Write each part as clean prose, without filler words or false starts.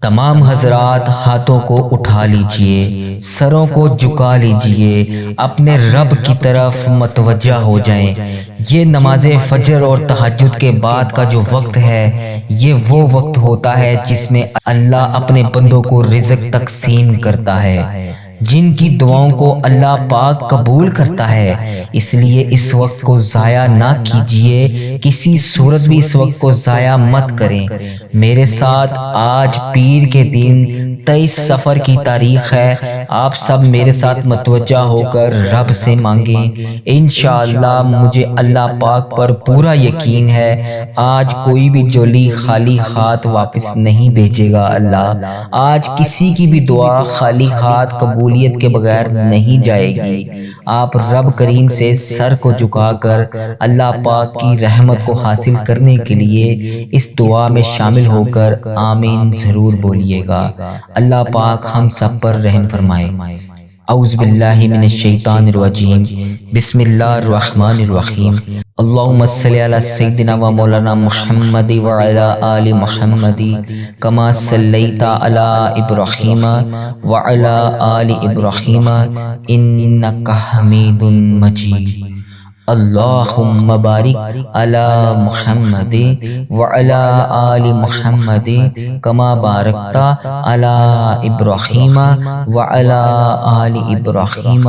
تمام حضرات ہاتھوں کو اٹھا لیجئے، سروں کو جھکا لیجئے، اپنے رب کی طرف متوجہ ہو جائیں۔ یہ نماز فجر اور تہجد کے بعد کا جو وقت ہے، یہ وہ وقت ہوتا ہے جس میں اللہ اپنے بندوں کو رزق تقسیم کرتا ہے، جن کی دعاؤں کو اللہ پاک قبول کرتا ہے۔ اس لیے اس وقت کو ضائع نہ کیجیے، کسی صورت بھی اس وقت کو ضائع مت کریں۔ میرے ساتھ آج پیر کے دن 23 صفر کی تاریخ ہے، آپ سب میرے ساتھ متوجہ ہو کر رب سے مانگیں۔ انشاءاللہ مجھے اللہ پاک پر پورا یقین ہے، آج کوئی بھی جولی خالی ہاتھ واپس نہیں بھیجے گا۔ اللہ آج کسی کی بھی دعا خالی ہاتھ قبولیت کے بغیر نہیں جائے گی۔ آپ رب کریم سے سر کو جھکا کر اللہ پاک کی رحمت کو حاصل کرنے کے لیے اس دعا میں شامل ہو کر آمین ضرور بولیے گا۔ اللہ پاک ہم سب پر رحم فرمائے۔ اعوذ باللہ من الشیطان الرجیم، بسم اللہ الرحمن الرحیم۔ اللہم صلی علی سیدنا و مولانا محمد وعلی آل محمد کما صلیت علی ابراہیم وعلی آل ابراہیم انک حمید مجید۔ اللہم بارک علی محمد وعلی آل محمد کما بارکت علی ابراہیم وعلی آل ابراہیم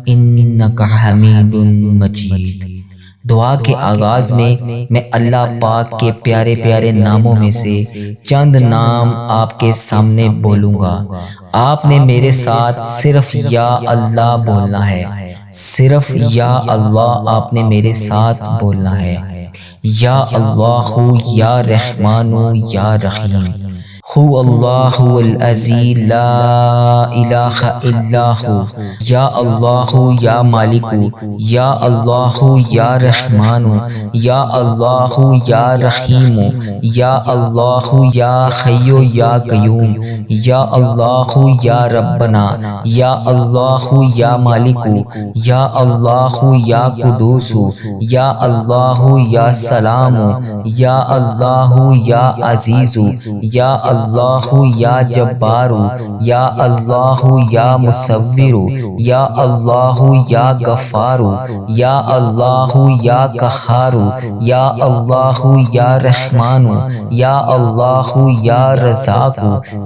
انک حمید مجید۔ دعا کے آغاز میں اللہ پاک کے پیارے پیارے ناموں میں سے چند نام آپ کے سامنے بولوں گا۔ آپ نے میرے ساتھ صرف یا اللہ بولنا ہے، صرف یا اللہ آپ نے میرے ساتھ بولنا ہے۔ یا اللہ، یا رحمان، یا رحیم۔ هو اللہ العزیز لا الہ الا ہو۔ یا اللہ، یا مالک، یا اللہ، یا رحمان، یا اللہ، یا رحیم، یا اللہ، یا حی یا قیوم، یا اللہ، یا ربنا، یا اللہ، یا مالک، یا اللہ، یا قدوس، یا اللہ، یا سلام، یا اللہ، یا عزیز، یا اللہ، یا جبار، یا اللہ، یا مصور، یا اللہ، یا غفار، یا اللہ، یا قہار، یا اللہ، یا رحمان، یا اللہ، یا رزاق،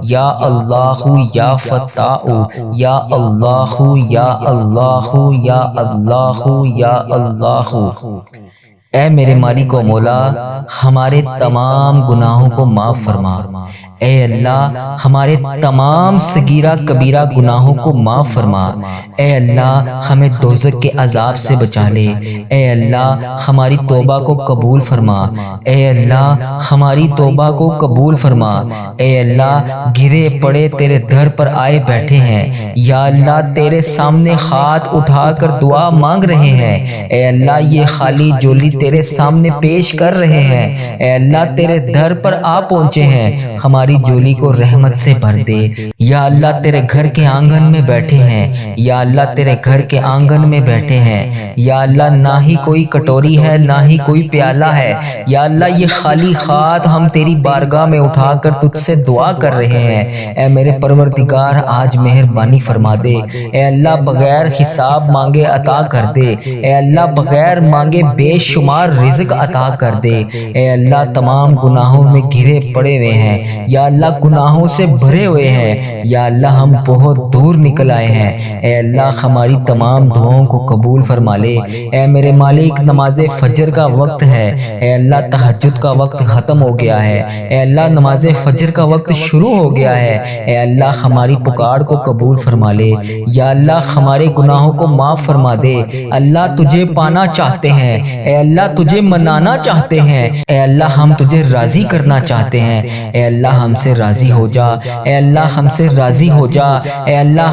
یا اللہ، یا فتاح، یا اللہ، یا اللہ، یا اللہ، یا اللہ۔ اے میرے مالک و مولا، ہمارے تمام گناہوں کو معاف فرما۔ اے اللہ، ہمارے تمام صغیرہ کبیرہ گناہوں کو معاف فرما۔ اے اللہ، ہمیں دوزخ کے عذاب سے بچا لے۔ اے اللہ، ہماری توبہ کو قبول فرما۔ اے اللہ، ہماری توبہ کو قبول فرما۔ اے اللہ، گرے پڑے تیرے در پر آئے بیٹھے ہیں، یا اللہ تیرے سامنے ہاتھ اٹھا کر دعا مانگ رہے ہیں۔ اے اللہ، یہ خالی جولی تیرے سامنے پیش کر رہے ہیں۔ اے اللہ، تیرے در پر آ پہنچے ہیں، ہماری جولی کو رحمت سے بھر دے۔ یا اللہ، تیرے گھر کے آنگن میں بیٹھے ہیں، یا اللہ تیرے گھر کے آنگن میں بیٹھے ہیں، یا اللہ نہ ہی کوئی کٹوری ہے نہ ہی کوئی پیالہ ہے، یا اللہ یہ خالی ہاتھ ہم تیری بارگاہ میں اٹھا کر تجھ سے دعا کر رہے ہیں۔ اے میرے پروردگار، آج مہربانی فرما دے۔ اے اللہ، بغیر حساب مانگے عطا کر دے۔ اے اللہ، بغیر مانگے بے شمار رزق عطا کر دے۔ اے اللہ، تمام گناہوں میں گھرے پڑے ہوئے ہیں، یا اللہ گناہوں سے بھرے ہوئے ہیں، یا اللہ ہم بہت دور نکل آئے ہیں۔ اے اللہ، ہماری تمام دعاؤں کو قبول فرما لے۔ اے میرے مالک، نماز فجر کا وقت ہے، اے اللہ تہجد کا وقت ختم ہو گیا ہے، اے اللہ نماز فجر کا وقت شروع ہو گیا ہے۔ اے اللہ، ہماری پکار کو قبول فرما لے۔ یا اللہ، ہمارے گناہوں کو معاف فرما دے۔ اللہ، تجھے پانا چاہتے ہیں، اے اللہ تجھے منانا چاہتے ہیں، اے اللہ ہم تجھے راضی کرنا چاہتے ہیں۔ اے اللہ ہم سے راضی ہو جا، اے اللہ ہم سے راضی ہو جا، اے اللہ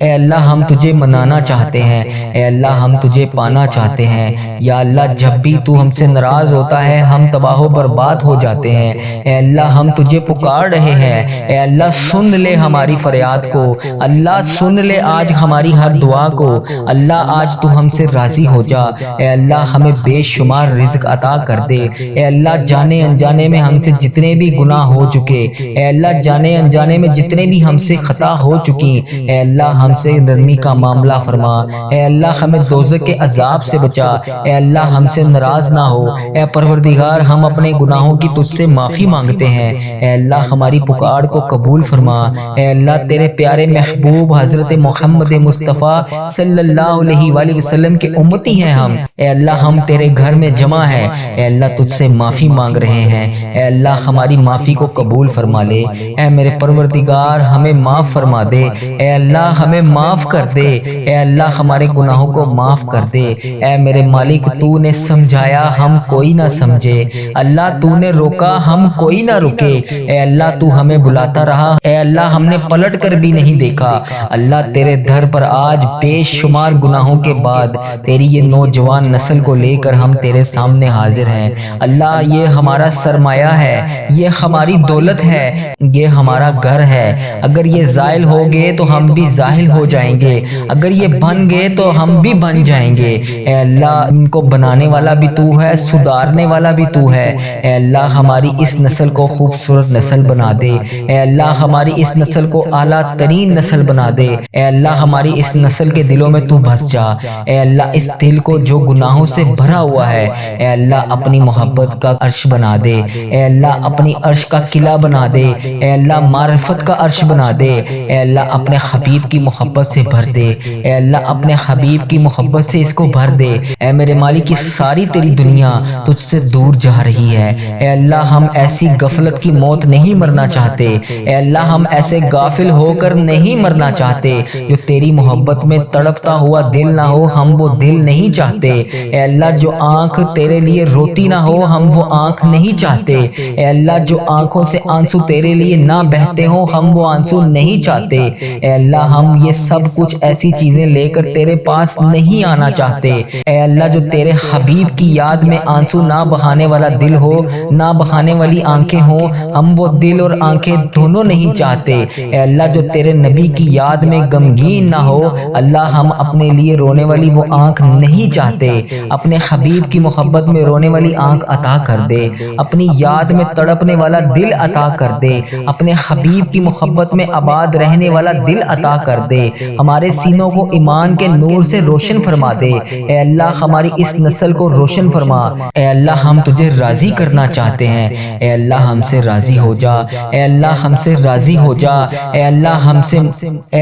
اے اللہ ہم تجھے منانا چاہتے ہیں، اے اللہ ہم تجھے پانا چاہتے ہیں۔ یا اللہ، جب بھی تو ہم سے ناراض ہوتا ہے ہم تباہ و برباد ہو جاتے ہیں۔ اے اللہ، ہم تجھے پکار رہے ہیں، اے اللہ سن لے ہماری فریاد کو، اللہ سن لے آج ہماری ہر دعا کو۔ اللہ آج تو ہم سے راضی ہو جا، اے اللہ ہمیں بے شمار رزق عطا کر دے۔ اے اللہ جانے انجانے میں ہم سے جتنے بھی گناہ ہو چکے، اے اللہ جانے انجانے میں جتنے بھی ہم سے خطا ہو چکی، اے اللہ ہم سے نرمی کا معاملہ فرما۔ اے اللہ ہمیں دوزخ کے عذاب سے بچا۔ اے اللہ ہم سے ناراض نہ ہو۔ اے پروردگار ہم اپنے گناہوں کی تجھ سے معافی مانگتے ہیں۔ اے اللہ ہماری پکار کو قبول فرما۔ اے اللہ تیرے پیارے محبوب حضرت محمد مصطفیٰ صلی اللہ علیہ وآلہ وسلم کے امتی ہیں ہم۔ اے اللہ ہم تیرے گھر میں جمع ہیں۔ اے اللہ تجھ سے معافی مانگ رہے ہیں۔ اے اللہ ہماری معافی کو قبول فرما لے۔ اے میرے پروردگار ہمیں معاف فرما دے۔ اے اللہ ہمیں معاف کر دے۔ اے اللہ ہمارے گناہوں کو معاف کر دے۔ اے میرے مالک تو نے سمجھایا ہم کوئی نہ سمجھے، اللہ تو نے روکا ہم کوئی نہ رکے۔ اے اللہ تو ہمیں بلاتا رہا، اے اللہ ہم نے پلٹ کر بھی نہیں دیکھا۔ اللہ تیرے در پر آج بے شمار گناہوں کے بعد تیری یہ نوجوان نسل کو لے کر ہم تیرے سامنے حاضر ہیں۔ اللہ یہ ہمارا سرمایہ ہے، یہ ہماری دولت ہے، یہ ہمارا گھر ہے۔ اگر یہ زائل ہو گئے تو ہم بھی زائل ہو جائیں گے، اگر یہ بن گئے تو ہم بھی بن جائیں گے۔ اے اللہ ان کو بنانے والا بھی تو ہے، سدھارنے والا بھی تو ہے۔ اے اللہ ہماری اس نسل کو خوبصورت نسل بنا دے۔ اے اللہ ہماری اس نسل کو اعلیٰ ترین نسل بنا دے۔ اے اللہ ہماری اس نسل کے دلوں میں تو بس جا۔ اے اللہ اس دل کو جو گناہوں سے بھرا ہوا ہے، اے اللہ اپنی محبت کا عرش بنا دے۔ اے اللہ اپنی عرش کا قلعہ بنا دے۔ اے اللہ معرفت کا عرش بنا دے۔ اے اللہ اپنے حبیب کی محبت سے بھر دے۔ اے اللہ اپنے حبیب کی محبت سے اس کو بھر دے۔ اے میرے مالک یہ ساری تیری دنیا تجھ سے دور جا رہی ہے۔ اے اللہ ہم ایسی غفلت کی موت نہیں مرنا چاہتے۔ اے اللہ ہم ایسے غافل ہو کر نہیں مرنا چاہتے جو تیری محبت میں تڑپتا ہوا دل نہ ہو، ہم وہ دل نہیں چاہتے۔ اے اللہ جو آنکھ تیرے لیے روتی نہ ہو، ہم وہ آنکھ نہیں چاہتے۔ اے اللہ جو آنکھوں سے آنسو تیرے لیے نہ بہتے ہوں، ہم وہ آنسو نہیں چاہتے۔ اے اللہ ہم یہ سب کچھ ایسی چیزیں لے کر تیرے پاس نہیں آنا چاہتے۔ اے اللہ جو تیرے حبیب کی یاد میں آنسو نہ بہانے والا دل ہو، نہ بہانے والی آنکھیں ہوں، ہم وہ دل اور آنکھیں دونوں نہیں چاہتے۔ اے اللہ جو تیرے نبی کی یاد میں غمگین نہ ہو، اللہ ہم اپنے لیے رونے والی وہ آنکھ نہیں چاہتے۔ اپنے حبیب کی محبت میں رونے والی آنکھ عطا کر دے، اپنی یاد میں تڑپنے والا دل عطا کر دے، اپنے حبیب کی محبت میں آباد رہنے والا دل عطا کر دے، ہمارے سینوں کو ایمان کے نور سے روشن فرما دے۔ اے اللہ ہماری اس نسل کو روشن فرما۔ اے اللہ ہم تجھے راضی کرنا چاہتے ہیں، اے اللہ ہم سے راضی ہو جا۔ اے اللہ ہم سے راضی ہو جا۔ اے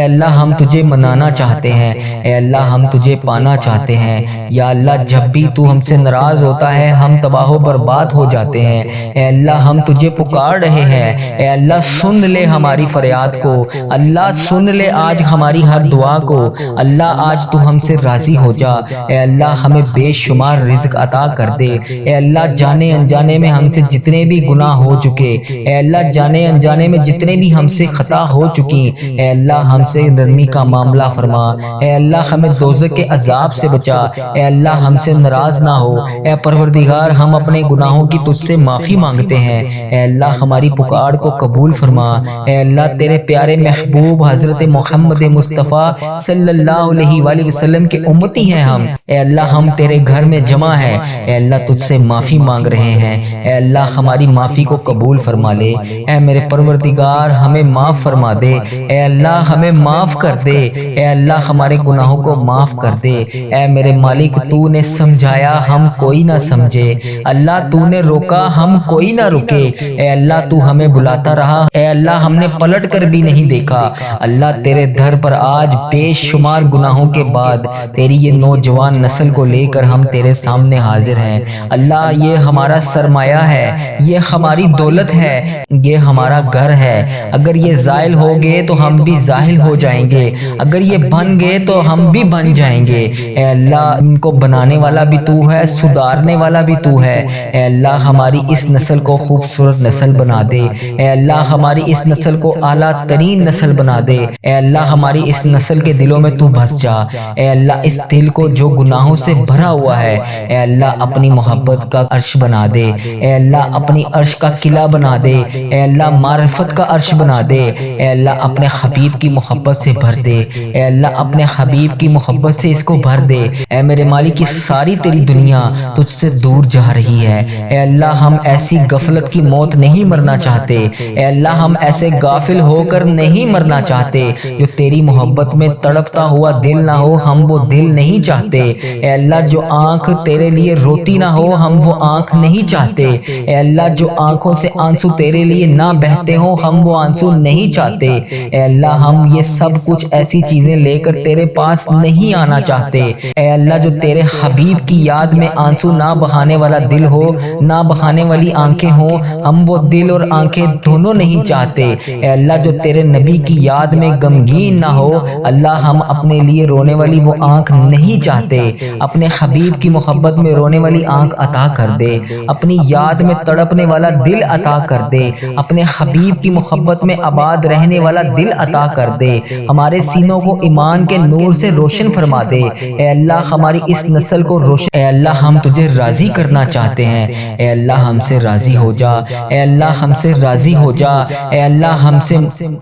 اللہ ہم تجھے منانا چاہتے ہیں، اے اللہ ہم تجھے پانا چاہتے ہیں۔ یا اللہ جب بھی تو ہم سے ناراض ہوتا ہے ہم تباہ و برباد ہو جاتے ہیں۔ اے اللہ ہم تجھے پکار رہے ہیں، اے اللہ سن لے ہماری فریاد کو، اللہ سن لے آج ہماری ہر دعا کو۔ اللہ آج تو ہم سے راضی ہو جا۔ اے اللہ ہمیں بے شمار رزق عطا کر دے۔ اے اللہ جانے انجانے میں ہم سے جتنے بھی گناہ ہو چکے، اے اللہ جانے انجانے میں جتنے بھی ہم سے خطا ہو چکی، اے اللہ ہم سے نرمی کا معاملہ فرما۔ اے اللہ ہمیں دوزخ کے عذاب سے بچا۔ اے اللہ ہم سے ناراض نہ ہو۔ اے پروردگار ہم اپنے گناہوں کی تجھ سے معافی مانگتے ہیں۔ اے اللہ ہماری پکار کو قبول فرما۔ اے اللہ تیرے پیارے محبوب حضرت محمد مصطفیٰ صلی اللہ علیہ وآلہ وسلم کے امتی ہیں ہم۔ اے اللہ ہم تیرے گھر میں جمع ہیں۔ اے اللہ تجھ سے معافی مانگ رہے ہیں۔ اے اللہ ہماری معافی کو قبول فرما لے۔ اے میرے پروردگار ہمیں معاف فرما دے۔ اے اللہ ہمیں معاف کر دے۔ اے اللہ ہمارے گناہوں کو معاف کر دے۔ اے میرے مالک تو نے سمجھایا ہم کوئی نہ سمجھے، اللہ تو نے روکا ہم کوئی نہ رکے۔ اے اللہ تو ہمیں بلاتا رہا، اے اللہ ہم نے پلٹ کر بھی نہیں دیکھا۔ اللہ تیرے در پر آج بے شمار گناہوں کے بعد تیری یہ نوجوان نسل کو لے کر ہم تیرے سامنے حاضر ہیں۔ اللہ یہ ہمارا سرمایہ ہے، یہ ہماری دولت ہے، یہ ہمارا گھر ہے۔ اگر یہ زائل ہو گئے تو ہم بھی زائل ہو جائیں گے، اگر یہ بن گئے تو ہم بھی بن جائیں گے۔ اے اللہ ان کو بنانے والا بھی تو ہے، سدھارنے والا بھی تو ہے۔ اے اللہ ہماری اس نسل کو خوبصورت نسل بنا دے۔ اے اللہ ہماری اس نسل کو اعلیٰ ترین نسل بنا دے۔ اے اللہ ہماری اس نسل کے دلوں میں تو بس جا۔ اے اللہ اس دل کو جو گناہوں سے بھرا ہوا ہے، اے اللہ اپنی محبت کا عرش بنا دے۔ اے اللہ اپنی عرش کا قلعہ بنا دے۔ اے اللہ معرفت کا عرش بنا دے۔ اے اللہ اپنے حبیب کی محبت سے بھر دے۔ اے اللہ اپنے حبیب کی محبت سے اس کو بھر دے۔ اے میرے مالک یہ ساری تیری دنیا تجھ سے دور جا رہی ہے۔ اے اللہ ہم ایسی غفلت کی موت نہیں مرنا چاہتے، اے اللہ ہم ایسے غافل ہو کر نہیں مرنا چاہتے جو تیری محبت میں تڑپتا ہوا دل نہ ہو، ہم وہ دل نہیں چاہتے۔ اے اللہ جو آنکھ تیرے لیے روتی نہ ہو، ہم وہ آنکھ نہیں چاہتے۔ اے اللہ جو آنکھوں سے آنسو تیرے لیے نہ بہتے ہوں، ہم وہ آنسو نہیں چاہتے۔ اے اللہ ہم یہ سب کچھ ایسی چیزیں لے کر تیرے پاس نہیں آنا چاہتے۔ اے اللہ جو تیرے حبیب کی یاد میں آنسو نہ بہانے والا دل ہو، نہ بہانے والی آنکھیں ہوں، ہم وہ دل اور آنکھیں دونوں نہیں چاہتے۔ اے اللہ جو تیرے نبی کی یاد میں غمگین نہ ہو، اللہ ہم اپنے لیے رونے والی وہ آنکھ نہیں چاہتے۔ اپنے حبیب کی محبت میں رونے والی آنکھ عطا کر دے، اپنی یاد میں تڑپنے والا دل عطا کر دے، اپنے حبیب کی محبت میں آباد رہنے والا دل عطا کر دے، ہمارے سینوں کو ایمان کے نور سے روشن فرما دے۔ اے اللہ ہماری اس نسل کو روشن، اے اللہ ہم تجھے راضی کرنا چاہتے ہیں، اے اللہ ہم سے راضی ہو جا، اے اللہ ہم سے راضی ہو جا، اے اللہ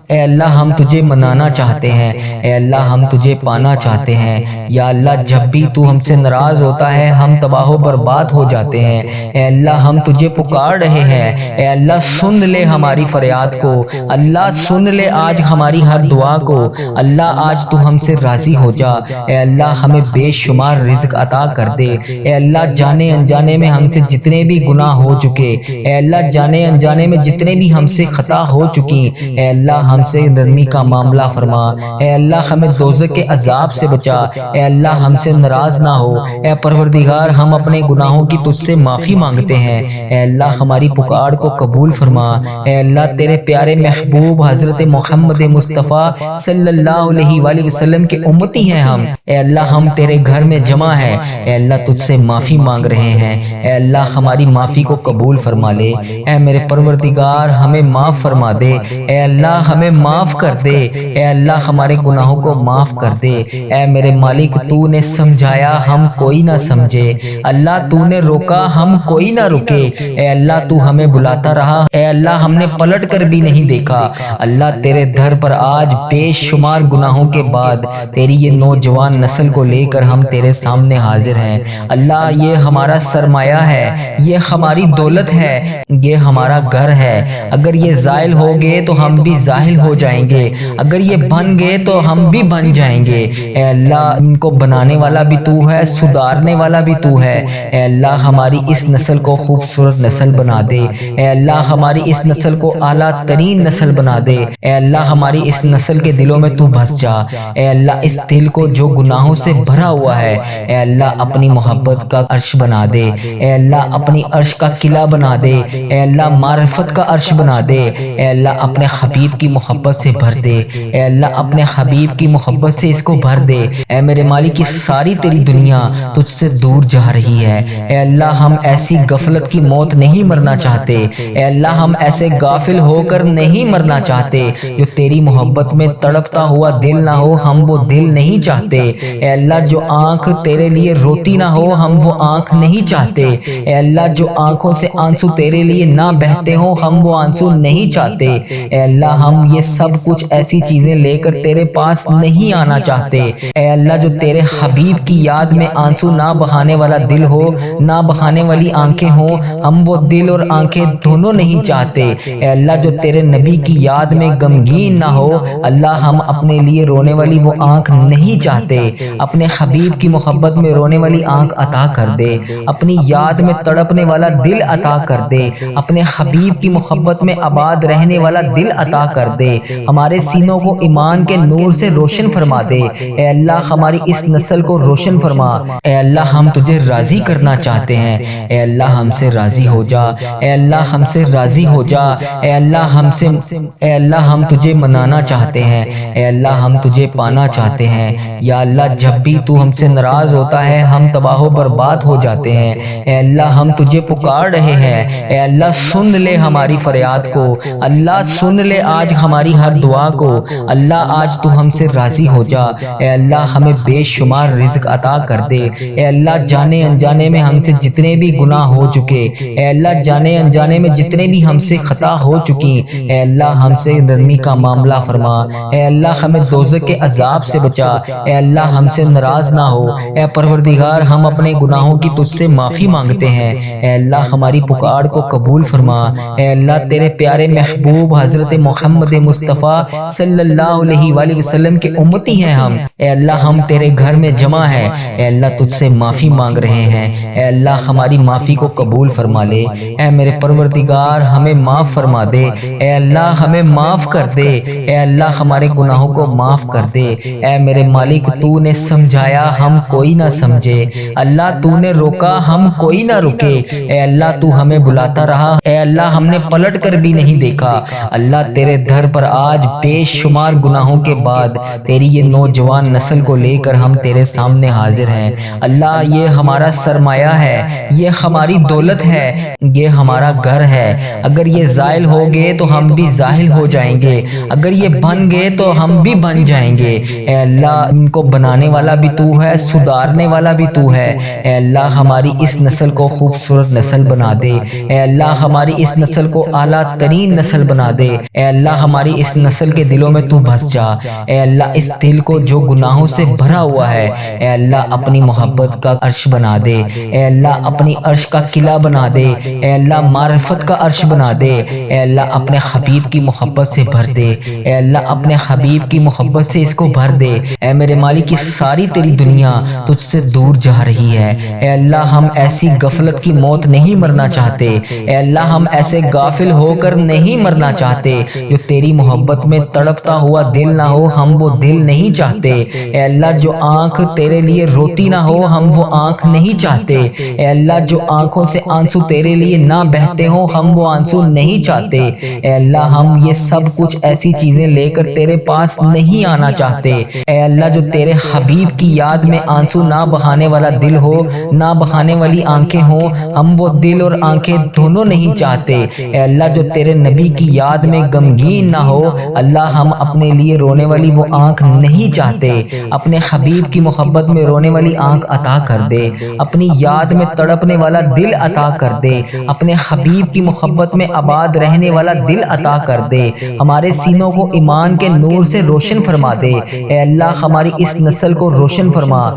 اے اللہ ہم تجھے منانا چاہتے ہیں، اے اللہ ہم تجھے پانا چاہتے ہیں۔ یا اللہ جب بھی تو ہم سے ناراض ہوتا ہے ہم تباہ و برباد ہو جاتے ہیں۔ اے اللہ ہم تجھے پکار رہے ہیں، اے اللہ سن لے ہماری فریاد کو، اللہ سن لے آج ہماری ہر دعا کو، اللہ آج تو ہم سے راضی ہو جا۔ اے اللہ ہمیں بے شمار رزق عطا کر دے، اے اللہ جانے انجانے میں ہم سے جتنے بھی گناہ ہو چکے، اے اللہ جانے انجانے میں جتنے بھی ہم سے خطا ہو چکی، اے اللہ ہم سے نرمی کا معاملہ فرما، اے اللہ ہمیں دوزخ کے عذاب سے بچا، اے اللہ ہم سے ناراض نہ ہو۔ اے پروردگار ہم اپنے گناہوں کی تجھ سے معافی مانگتے ہیں، اے اللہ ہماری پکار کو قبول فرما۔ اے اللہ تیرے پیارے محبوب حضرت محمد مصطفیٰ صلی اللہ علیہ وآلہ وسلم کے امتی ہیں ہم، اے اللہ ہم تیرے گھر میں جمع ہیں، اے اللہ تجھ سے معافی مانگ رہے ہیں، اے اللہ ہماری معافی کو قبول فرما لے۔ اے میرے پروردگار ہمیں معاف فرما دے، اے اللہ ہمیں معاف کر دے، اے اللہ ہمارے گناہوں کو معاف کر دے۔ اے میرے مالک تو نے سمجھایا ہم کوئی نہ سمجھے، اللہ تو نے روکا ہم کوئی نہ رکے، اے اللہ تو ہمیں بلاتا رہا، اے اللہ ہم نے پلٹ کر بھی نہیں دیکھا۔ اللہ تیرے در پر آج بے شمار گناہوں کے بعد تیری یہ نوجوان نسل کو لے کر ہم تیرے سامنے حاضر ہیں۔ اللہ یہ ہمارا سرمایہ ہے، یہ ہماری دولت ہے، یہ ہمارا گھر ہے، اگر یہ زائل ہو گئے تو ہم بھی زائل ہو جائیں گے، اگر یہ بن گئے تو ہم بھی بن جائیں گے۔ اے اللہ ان کو بنانے والا بھی تو ہے، سدھارنے والا بھی تو ہے۔ اے اللہ ہماری اس نسل کو خوبصورت نسل بنا دے، اے اللہ ہماری اس نسل کو اعلیٰ ترین نسل بنا دے، اے اللہ ہماری اس نسل کے دلوں میں تو بس جا، اے اللہ اس دل کو جو گناہوں سے بھرا ہوا ہے، اے اللہ اپنی محبت کا عرش بنا دے، اے اللہ اپنی عرش کا قلعہ بنا دے، اے اللہ معرفت کا عرش بنا دے، اے اللہ اپنے حبیب کی محبت سے بھر دے، اے اللہ اپنے حبیب کی محبت سے اس کو بھر دے۔ اے میرے مالک یہ ساری تیری دنیا تجھ سے دور جا رہی ہے، اے اللہ ہم ایسی غفلت کی موت نہیں مرنا چاہتے، اے اللہ ہم ایسے غافل ہو کر نہیں مرنا چاہتے جو تیری محبت میں تڑپتا ہوا دل نہ ہو، ہم وہ دل نہیں چاہتے۔ اے اللہ جو آنکھ تیرے لیے روتی نہ ہو، ہم وہ آنکھ نہیں چاہتے، اے اللہ جو آنکھوں سے آنسو تیرے لیے نہ بہتے ہوں، ہم وہ آنسو نہیں چاہتے۔ اے اللہ ہم یہ سب کچھ ایسی چیزیں لے کر تیرے پاس نہیں آنا چاہتے، اے اللہ جو تیرے حبیب کی یاد میں آنسو نہ بہانے والا دل ہو، نہ بہانے والی آنکھیں ہوں، ہم وہ دل اور آنکھیں دونوں نہیں چاہتے۔ اے اللہ جو تیرے نبی کی یاد میں غمگین نہ ہو، اللہ ہم اپنے لیے رونے والی وہ آنکھ نہیں چاہتے، اپنے حبیب کی محبت میں رونے والی آنکھ عطا کر دے، اپنی یاد میں تڑپنے والا دل عطا کر دے، اپنے حبیب کی محبت میں آباد رہنے والا دل عطا کر دے، ہمارے سینوں کو ایمان کے نور سے روشن فرما دے۔ اے اللہ ہماری اس نسل کو روشن فرما، اے اللہ ہم تجھے راضی کرنا چاہتے ہیں، اے اللہ ہم سے راضی ہو جا، اے اللہ ہم سے راضی ہو جا، اے اللہ ہم تجھے منانا چاہتے ہیں، اے اللہ ہم تجھے پانا چاہتے ہیں۔ یا اللہ جب بھی تو ہم سے ناراض ہوتا ہے ہم تباہ و برباد ہو جاتے ہیں، اے اللہ ہم تجھے پکار رہے ہیں، اے اللہ سن لے ہماری فریاد کو، اللہ سن لے آج ہماری ہر دعا کو، اللہ آج تو ہم سے راضی ہو جا، اے اللہ ہمیں بے شمار رزق عطا کر دے، اے اللہ جانے انجانے میں ہم سے جتنے بھی گناہ ہو چکے، اے اللہ جانے انجانے میں جتنے بھی ہم سے خطا ہو چکی، اے اللہ ہم سے نرمی کا معاملہ فرما، اے اللہ ہمیں دوزخ کے عذاب سے بچا، اے اللہ ہم سے ناراض نہ ہو۔ اے پروردگار ہم اپنے گناہوں کی تجھ سے معافی مانگتے ہیں۔ اے اللہ ہماری پکار کو قبول فرما۔ اے اللہ تیرے پیارے محبوب حضرت محمد مصطفیٰ صلی اللہ علیہ وآلہ وسلم کے امتی ہیں ہم۔ اے اللہ ہم تیرے گھر میں جمع ہیں۔ اے اللہ تجھ سے معافی مانگ رہے ہیں۔ اے اللہ ہماری معافی کو قبول فرما لے۔ اے میرے پروردگار ہمیں معاف فرما دے۔ اے اللہ ہمیں معاف کر دے۔ اے اللہ ہمارے گناہوں کو معاف کر دے۔ اے میرے مالک تو نے سمجھایا ہم کوئی نہ سمجھے، اللہ تو نے روکا ہم کوئی نہ رکے۔ اے اللہ تو ہمیں بلاتا رہا، اے اللہ ہم نے پلٹ کر بھی نہیں دیکھا۔ اللہ تیرے در پر آج بے شمار گناہوں کے بعد تیری یہ نوجوان نسل کو لے کر ہم تیرے سامنے حاضر ہیں۔ اللہ یہ ہمارا سرمایہ ہے، یہ ہماری دولت ہے، یہ ہمارا گھر ہے۔ اگر یہ زائل ہو گئے تو ہم بھی زائل ہو جائیں گے، اگر یہ بن گئے تو ہم بھی بن جائیں گے۔ اے اللہ ان کو بنانے والا بھی تو ہے، سدھارنے والا بھی تو ہے۔ اے اللہ ہماری اس نسل کو خوبصورت نسل بنا دے۔ اے اللہ ہماری اس نسل کو اعلیٰ ترین نسل بنا دے۔ اے اللہ ہماری اس نسل کے دلوں میں تو بس جا۔ اے اللہ اس دل کو جو گناہوں سے بھرا ہوا ہے، اے اللہ اپنی محبت کا عرش بنا دے۔ اے اللہ اپنی عرش کا قلعہ بنا دے۔ اے اللہ معرفت کا عرش بنا دے۔ اے اللہ اپنے حبیب کی محبت سے بھر دے۔ اے اللہ اپنے حبیب کی محبت سے اس کو بھر دے۔ اے میرے مالک یہ ساری تیری دنیا تجھ سے دور جا رہی ہے۔ اے اللہ ہم ایسی غفلت کی موت نہیں مرنا چاہتے۔ اے اللہ ہم ایسے غافل ہو کر نہیں مرنا چاہتے جو تیری محبت میں تڑپتا ہوا دل نہ ہو، ہم وہ دل نہیں چاہتے۔ اے اللہ جو آنکھ تیرے لیے روتی نہ ہو، ہم وہ آنکھ نہیں چاہتے۔ اے اللہ جو آنکھوں سے آنسو تیرے لیے نہ بہتے ہوں، ہم وہ آنسو نہیں چاہتے۔ اے اللہ ہم یہ سب کچھ ایسی چیزیں لے کر تیرے پاس نہیں آنا چاہتے۔ اے اللہ جو تیرے حبیب کی یاد میں آنسو نہ بہانے والا دل ہو، نہ بہانے والی آنکھیں ہوں، ہم وہ دل اور آنکھیں دونوں نہیں چاہتے۔ اے اللہ جو تیرے نبی کی یاد میں غمگین نہ ہو، اللہ ہم اپنے لیے رونے والی وہ آنکھ نہیں چاہتے۔ اپنے حبیب کی محبت میں رونے والی آنکھ عطا کر دے، اپنی یاد میں تڑپنے والا دل عطا کر دے، اپنے حبیب کی محبت میں آباد رہنے والا دل عطا کر دے، ہمارے سینوں کو ایمان کے نور سے روشن فرما دے۔ اے اللہ ہماری اس نسل کو روشن فرما۔